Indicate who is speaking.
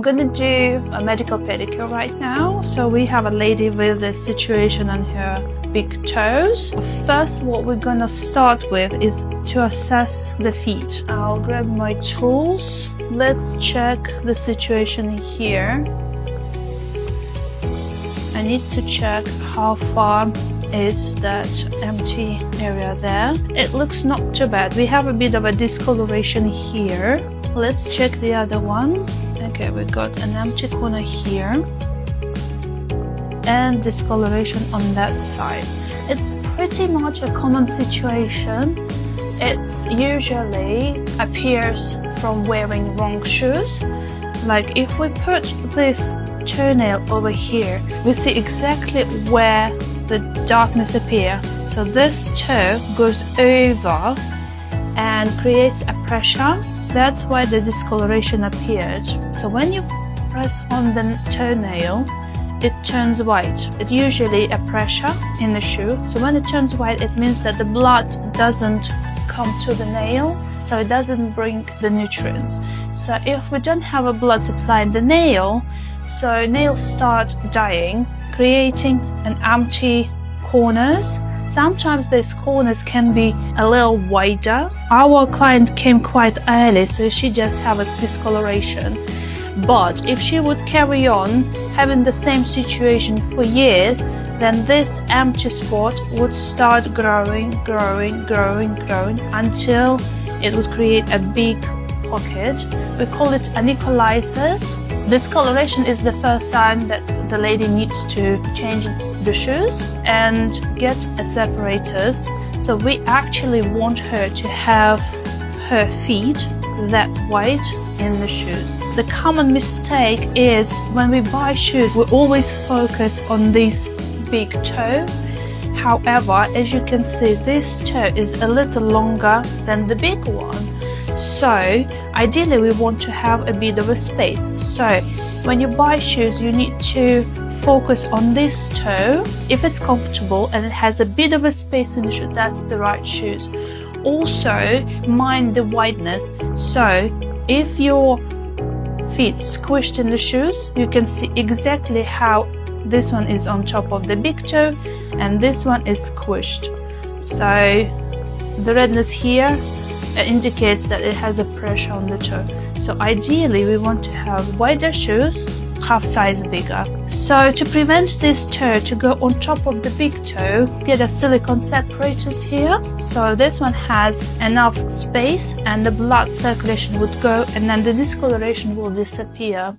Speaker 1: I'm gonna do a medical pedicure right now. So we have a lady with this situation on her big toes. First, what we're gonna start with is to assess the feet. I'll grab my tools. Let's check the situation here. I need to check how far is that empty area there. It looks not too bad. We have a bit of a discoloration here. Let's check the other one. Okay, we got an empty corner here and discoloration on that side. It's pretty much a common situation. It usually appears from wearing wrong shoes. Like if we put this toenail over here, we see exactly where the darkness appears. So this toe goes over and creates a pressure. That's why the discoloration appeared. So when you press on the toenail, it turns white. It's usually a pressure in the shoe. So when it turns white, it means that the blood doesn't come to the nail, so it doesn't bring the nutrients. So if we don't have a blood supply in the nail, so nails start dying, creating an empty corners. Sometimes these corners can be a little wider. Our client came quite early, so she just have a discoloration. But if she would carry on having the same situation for years, then this empty spot would start growing until it would create a big pocket. We call it onycholysis. Discoloration is the first sign that the lady needs to change the shoes and get a separators. So we actually want her to have her feet that wide in the shoes. The common mistake is when we buy shoes, we always focus on this big toe. However, as you can see, this toe is a little longer than the big one. So ideally we want to have a bit of a space. So when you buy shoes, you need to focus on this toe. If it's comfortable and it has a bit of a space in the shoe, that's the right shoes. Also mind the wideness. So if your feet squished in the shoes, you can see exactly how this one is on top of the big toe and this one is squished. So the redness here indicates that it has a pressure on the toe. So ideally we want to have wider shoes, half size bigger. So to prevent this toe to go on top of the big toe, get a silicone separators here. So this one has enough space and the blood circulation would go and then the discoloration will disappear.